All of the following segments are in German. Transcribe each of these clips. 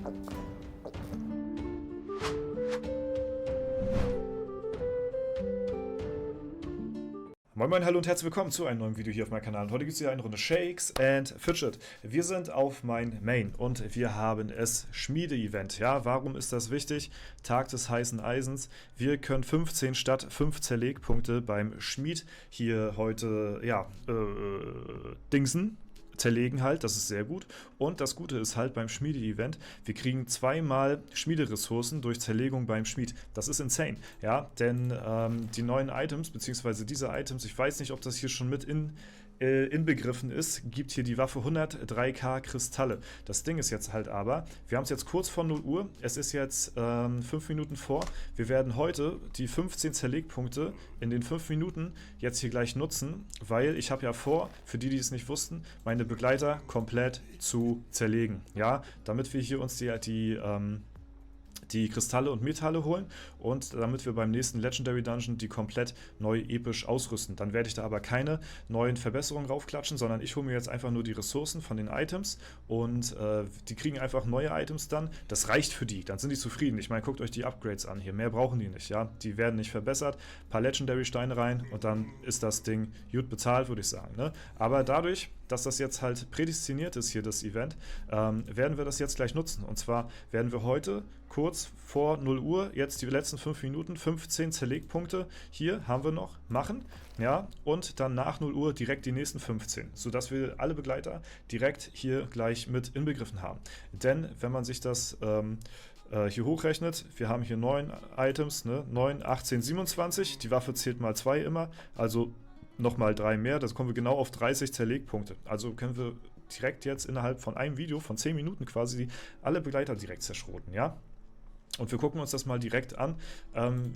Moin Moin, hallo und herzlich willkommen zu einem neuen Video hier auf meinem Kanal. Und heute gibt es hier eine Runde Shakes and Fidget. Wir sind auf mein Main und wir haben es Schmiede-Event. Ja, warum ist das wichtig? Tag des heißen Eisens. Wir können 15 statt 5 Zerlegpunkte beim Schmied hier heute, ja, dingsen. Zerlegen halt, das ist sehr gut. Und das Gute ist halt beim Schmiede-Event, wir kriegen zweimal Schmiederessourcen durch Zerlegung beim Schmied. Das ist insane, ja, denn die neuen Items, beziehungsweise diese Items, ich weiß nicht, ob das hier schon mit inbegriffen ist, gibt hier die Waffe 103k Kristalle. Das Ding ist jetzt halt aber, wir haben es jetzt kurz vor 0 Uhr, es ist jetzt 5 Minuten vor, wir werden heute die 15 Zerlegpunkte in den 5 Minuten jetzt hier gleich nutzen, weil ich habe ja vor, für die, die es nicht wussten, meine Begleiter komplett zu zerlegen, ja, damit wir hier uns die Kristalle und Metalle holen und damit wir beim nächsten Legendary Dungeon die komplett neu episch ausrüsten. Dann werde ich da aber keine neuen Verbesserungen raufklatschen, sondern ich hole mir jetzt einfach nur die Ressourcen von den Items und die kriegen einfach neue Items dann. Das reicht für die, dann sind die zufrieden. Ich meine, guckt euch die Upgrades an hier, mehr brauchen die nicht, ja. Die werden nicht verbessert, ein paar Legendary Steine rein und dann ist das Ding gut bezahlt, würde ich sagen, ne? Aber dadurch, dass das jetzt halt prädestiniert ist hier, das Event, werden wir das jetzt gleich nutzen. Und zwar werden wir heute kurz vor 0 Uhr, jetzt die letzten 5 Minuten, 15 Zerlegpunkte hier haben wir noch, machen, ja, und dann nach 0 Uhr direkt die nächsten 15, sodass wir alle Begleiter direkt hier gleich mit inbegriffen haben. Denn wenn man sich das hier hochrechnet, wir haben hier 9 Items, ne, 9, 18, 27, die Waffe zählt mal 2 immer, also nochmal 3 mehr, das kommen wir genau auf 30 Zerlegpunkte. Also können wir direkt jetzt innerhalb von einem Video, von 10 Minuten quasi, alle Begleiter direkt zerschroten, ja? Und wir gucken uns das mal direkt an,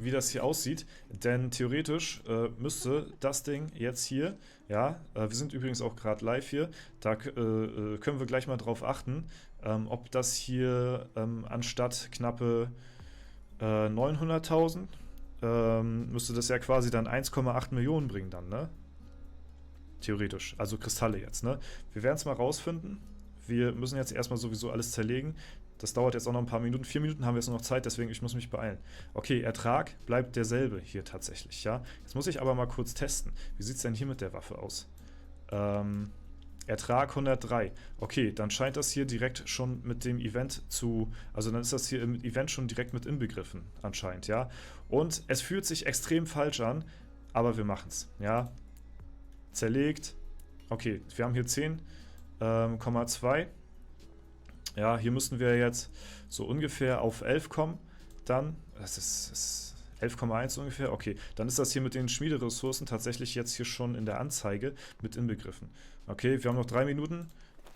wie das hier aussieht, denn theoretisch müsste das Ding jetzt hier, ja, wir sind übrigens auch gerade live hier, da können wir gleich mal drauf achten, ob das hier anstatt knappe 900.000 müsste das ja quasi dann 1,8 Millionen bringen dann, ne? Theoretisch, also Kristalle jetzt, ne? Wir werden es mal rausfinden. Wir müssen jetzt erstmal sowieso alles zerlegen. Das dauert jetzt auch noch ein paar Minuten. 4 Minuten haben wir jetzt noch Zeit, deswegen ich muss mich beeilen. Okay, Ertrag bleibt derselbe hier tatsächlich, ja? Jetzt muss ich aber mal kurz testen. Wie sieht es denn hier mit der Waffe aus? Ertrag 103. Okay, dann scheint das hier direkt schon mit dem Event also dann ist das hier im Event schon direkt mit inbegriffen, anscheinend, ja. Und es fühlt sich extrem falsch an, aber wir machen es, ja. Zerlegt. Okay, wir haben hier 10,2. Ja, hier müssten wir jetzt so ungefähr auf 11 kommen. Dann, das ist 11,1 ungefähr, okay, dann ist das hier mit den Schmiederessourcen tatsächlich jetzt hier schon in der Anzeige mit inbegriffen. Okay, wir haben noch 3 Minuten,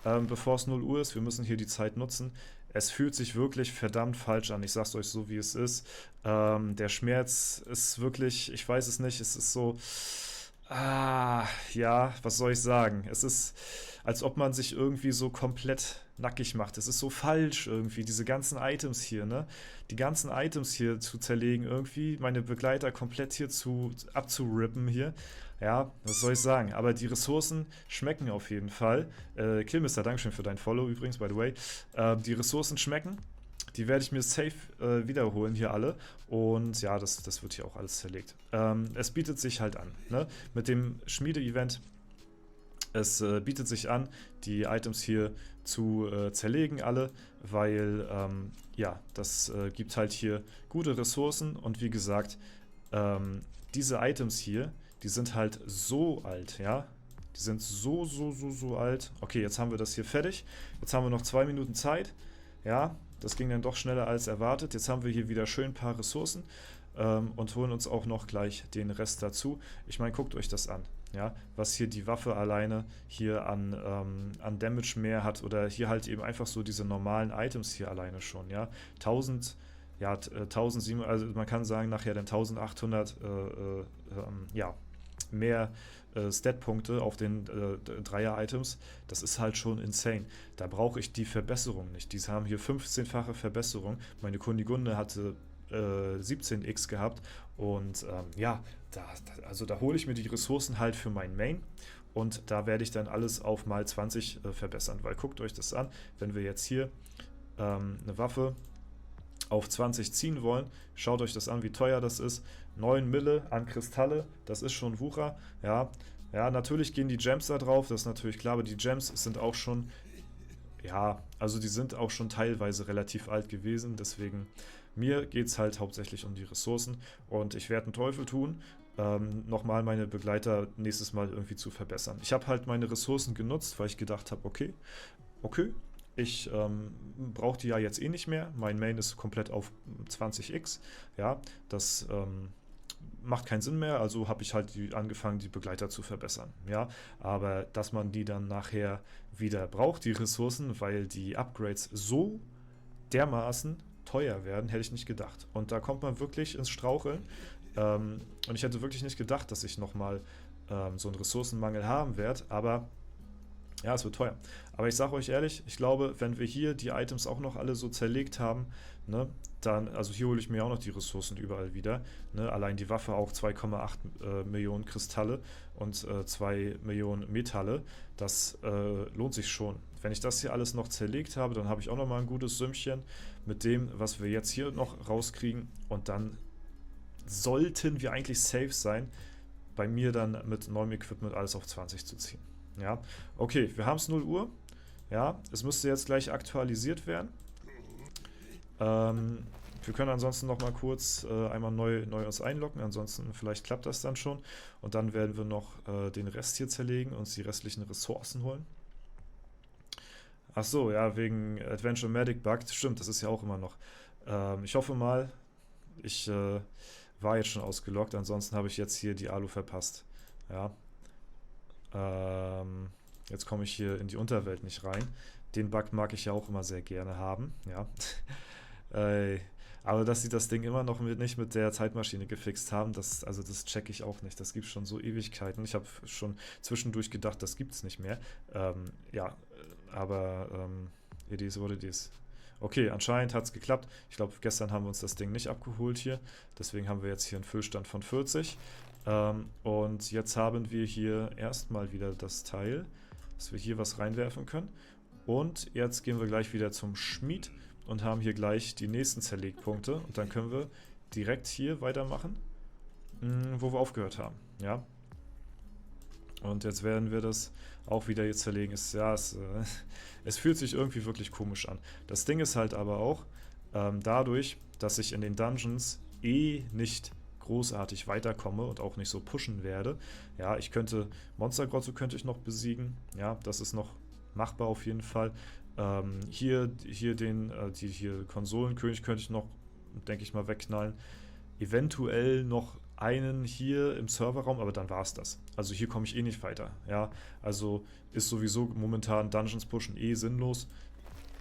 bevor es 0 Uhr ist, wir müssen hier die Zeit nutzen. Es fühlt sich wirklich verdammt falsch an, ich sag's euch so, wie es ist. Der Schmerz ist wirklich, ich weiß es nicht, es ist so... ja, was soll ich sagen? Es ist, als ob man sich irgendwie so komplett nackig macht. Es ist so falsch irgendwie, diese ganzen Items hier, ne? Die ganzen Items hier zu zerlegen, irgendwie meine Begleiter komplett hier abzurippen hier. Ja, was soll ich sagen? Aber die Ressourcen schmecken auf jeden Fall. Killmister, Dankeschön für dein Follow übrigens, by the way. Die Ressourcen schmecken. Die werde ich mir safe wiederholen hier alle. Und ja, das wird hier auch alles zerlegt. Es bietet sich halt an, ne? Mit dem Schmiede-Event. Es bietet sich an, die Items hier zu zerlegen alle, weil, ja, das gibt halt hier gute Ressourcen. Und wie gesagt, diese Items hier, die sind halt so alt, ja. Die sind so alt. Okay, jetzt haben wir das hier fertig. Jetzt haben wir noch 2 Minuten Zeit. Ja, das ging dann doch schneller als erwartet. Jetzt haben wir hier wieder schön ein paar Ressourcen und holen uns auch noch gleich den Rest dazu. Ich meine, guckt euch das an, ja, was hier die Waffe alleine hier an Damage mehr hat oder hier halt eben einfach so diese normalen Items hier alleine schon, ja. 1000, ja, 1700, also man kann sagen nachher dann 1800, ja, mehr Stat-Punkte auf den Dreier-Items, das ist halt schon insane. Da brauche ich die Verbesserung nicht. Die haben hier 15-fache Verbesserung. Meine Kunigunde hatte 17x gehabt und ja, also da hole ich mir die Ressourcen halt für mein Main und da werde ich dann alles auf mal 20 verbessern, weil guckt euch das an, wenn wir jetzt hier eine Waffe auf 20 ziehen wollen, schaut euch das an, wie teuer das ist. 9 Mille an Kristalle, das ist schon Wucher. Ja, ja, natürlich gehen die Gems da drauf, das ist natürlich klar, aber die Gems sind auch schon, ja, also die sind auch schon teilweise relativ alt gewesen, deswegen mir geht es halt hauptsächlich um die Ressourcen und ich werde einen Teufel tun, nochmal meine Begleiter nächstes Mal irgendwie zu verbessern. Ich habe halt meine Ressourcen genutzt, weil ich gedacht habe, okay, ich brauche die ja jetzt eh nicht mehr. Mein Main ist komplett auf 20x. Ja, das macht keinen Sinn mehr, also habe ich halt angefangen, die Begleiter zu verbessern. Ja, aber dass man die dann nachher wieder braucht, die Ressourcen, weil die Upgrades so dermaßen teuer werden, hätte ich nicht gedacht. Und da kommt man wirklich ins Straucheln. Und ich hätte wirklich nicht gedacht, dass ich nochmal so einen Ressourcenmangel haben werde, aber ja, es wird teuer. Aber ich sage euch ehrlich, ich glaube, wenn wir hier die Items auch noch alle so zerlegt haben, ne, dann, also hier hole ich mir auch noch die Ressourcen überall wieder. Ne, allein die Waffe auch 2,8 Millionen Kristalle und 2 Millionen Metalle. Das lohnt sich schon. Wenn ich das hier alles noch zerlegt habe, dann habe ich auch noch mal ein gutes Sümmchen mit dem, was wir jetzt hier noch rauskriegen. Und dann sollten wir eigentlich safe sein, bei mir dann mit neuem Equipment alles auf 20 zu ziehen. Ja, okay, wir haben es 0 Uhr. Ja, es müsste jetzt gleich aktualisiert werden. Wir können ansonsten noch mal kurz einmal neu uns einloggen. Ansonsten vielleicht klappt das dann schon. Und dann werden wir noch den Rest hier zerlegen und uns die restlichen Ressourcen holen. Ach so, ja, wegen Adventure Medic Bug. Stimmt, das ist ja auch immer noch. Ich hoffe mal, ich war jetzt schon ausgeloggt. Ansonsten habe ich jetzt hier die Alu verpasst. Ja. Jetzt komme ich hier in die Unterwelt nicht rein. Den Bug mag ich ja auch immer sehr gerne haben. Ja. Aber dass sie das Ding immer noch nicht mit der Zeitmaschine gefixt haben, das checke ich auch nicht. Das gibt schon so Ewigkeiten. Ich habe schon zwischendurch gedacht, das gibt es nicht mehr. Ja, aber it is what it is. Okay, anscheinend hat es geklappt. Ich glaube, gestern haben wir uns das Ding nicht abgeholt hier. Deswegen haben wir jetzt hier einen Füllstand von 40. Und jetzt haben wir hier erstmal wieder das Teil, dass wir hier was reinwerfen können. Und jetzt gehen wir gleich wieder zum Schmied und haben hier gleich die nächsten Zerlegpunkte. Und dann können wir direkt hier weitermachen, wo wir aufgehört haben. Ja. Und jetzt werden wir das auch wieder hier zerlegen. Es fühlt sich irgendwie wirklich komisch an. Das Ding ist halt aber auch, dadurch, dass ich in den Dungeons nicht großartig weiterkomme und auch nicht so pushen werde. Ja, ich könnte Monstergrotto könnte ich noch besiegen. Ja, das ist noch machbar auf jeden Fall. Hier Konsolenkönig könnte ich noch, denke ich mal, wegknallen. Eventuell noch einen hier im Serverraum, aber dann war es das. Also hier komme ich eh nicht weiter. Ja, also ist sowieso momentan Dungeons pushen sinnlos,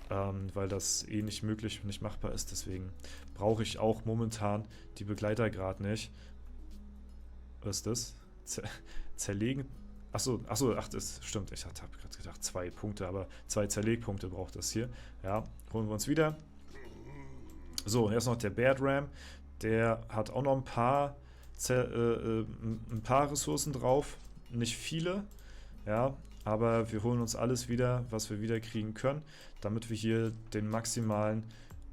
weil das nicht möglich, nicht machbar ist. Deswegen brauche ich auch momentan die Begleiter gerade nicht. Was ist das? Zerlegen? Achso, das stimmt. Ich habe gerade gedacht 2 Punkte, aber 2 Zerlegpunkte braucht das hier. Ja, holen wir uns wieder. So, und jetzt noch der Beard Ram. Der hat auch noch ein paar Ressourcen drauf. Nicht viele. Ja, aber wir holen uns alles wieder, was wir wieder kriegen können, damit wir hier den maximalen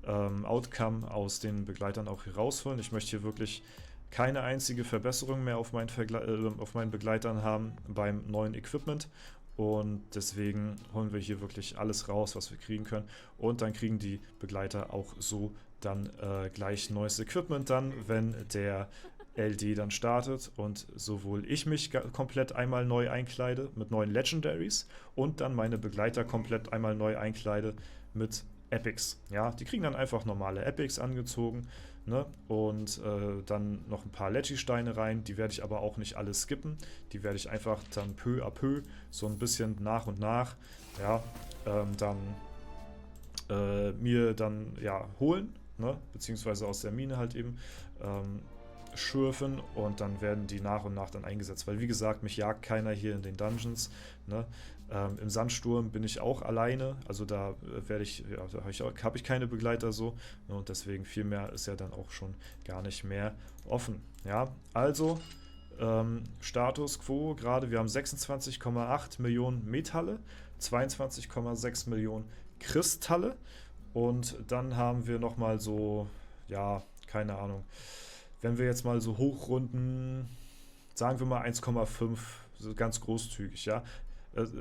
Outcome aus den Begleitern auch hier rausholen. Ich möchte hier wirklich keine einzige Verbesserung mehr auf meinen Begleitern haben beim neuen Equipment. Und deswegen holen wir hier wirklich alles raus, was wir kriegen können. Und dann kriegen die Begleiter auch so dann gleich neues Equipment dann, wenn der LD dann startet und sowohl ich mich komplett einmal neu einkleide mit neuen Legendaries und dann meine Begleiter komplett einmal neu einkleide mit Epics. Ja, die kriegen dann einfach normale Epics angezogen, ne? Und dann noch ein paar Leggy-Steine rein, die werde ich aber auch nicht alle skippen, die werde ich einfach dann peu à peu, so ein bisschen nach und nach, ja, mir dann ja holen, ne? Beziehungsweise aus der Mine halt eben schürfen und dann werden die nach und nach dann eingesetzt, weil wie gesagt, mich jagt keiner hier in den Dungeons, ne? Im Sandsturm bin ich auch alleine, also da habe ich keine Begleiter so, ne? Und deswegen viel mehr ist ja dann auch schon gar nicht mehr offen. Ja, also Status Quo gerade, wir haben 26,8 Millionen Metalle, 22,6 Millionen Kristalle Und dann haben wir nochmal so, ja, keine Ahnung. Wenn wir jetzt mal so hochrunden, sagen wir mal 1,5, so ganz großzügig, ja.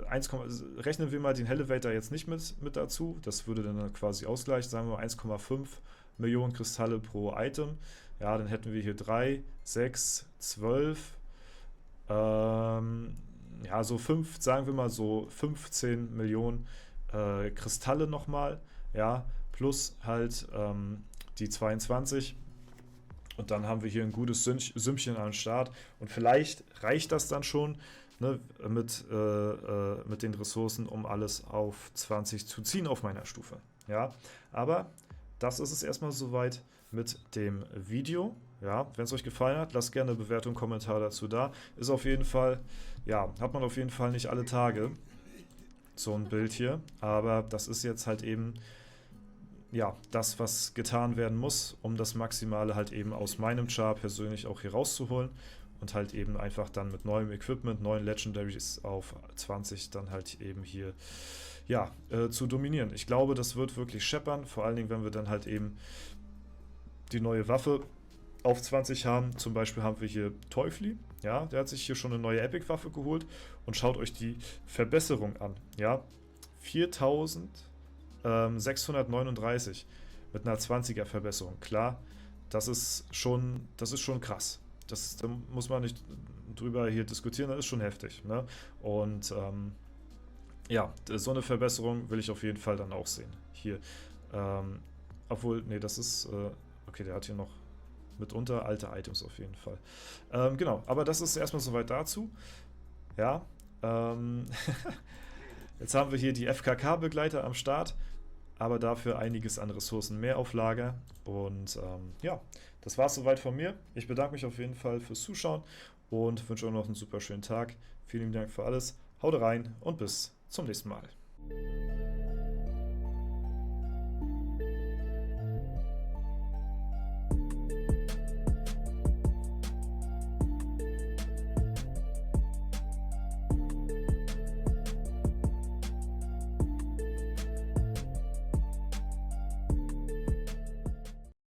1, rechnen wir mal den Elevator jetzt nicht mit dazu, das würde dann quasi ausgleichen, sagen wir mal 1,5 Millionen Kristalle pro Item. Ja, dann hätten wir hier 3, 6, 12, ja, so 5, sagen wir mal so 15 Millionen Kristalle nochmal, ja, plus halt die 22. Und dann haben wir hier ein gutes Sümmchen am Start. Und vielleicht reicht das dann schon, ne, mit den Ressourcen, um alles auf 20 zu ziehen auf meiner Stufe. Ja, aber das ist es erstmal soweit mit dem Video. Ja, wenn es euch gefallen hat, lasst gerne eine Bewertung, Kommentar dazu da. Ist auf jeden Fall, ja, hat man auf jeden Fall nicht alle Tage so ein Bild hier. Aber das ist jetzt halt eben ja, das, was getan werden muss, um das Maximale halt eben aus meinem Char persönlich auch hier rauszuholen und halt eben einfach dann mit neuem Equipment, neuen Legendaries auf 20 dann halt eben hier, ja, zu dominieren. Ich glaube, das wird wirklich scheppern, vor allen Dingen, wenn wir dann halt eben die neue Waffe auf 20 haben. Zum Beispiel haben wir hier Teufli, ja, der hat sich hier schon eine neue Epic-Waffe geholt und schaut euch die Verbesserung an, ja, 4639 mit einer 20er Verbesserung. Klar, das ist schon krass. Da muss man nicht drüber hier diskutieren, das ist schon heftig. Ne? Und ja, so eine Verbesserung will ich auf jeden Fall dann auch sehen. Hier, obwohl, nee, das ist, okay, der hat hier noch mitunter alte Items auf jeden Fall. Genau, aber das ist erstmal soweit dazu. Ja, jetzt haben wir hier die FKK-Begleiter am Start, aber dafür einiges an Ressourcen mehr auf Lager. Und ja, das war es soweit von mir. Ich bedanke mich auf jeden Fall fürs Zuschauen und wünsche euch noch einen super schönen Tag. Vielen Dank für alles. Haut rein und bis zum nächsten Mal.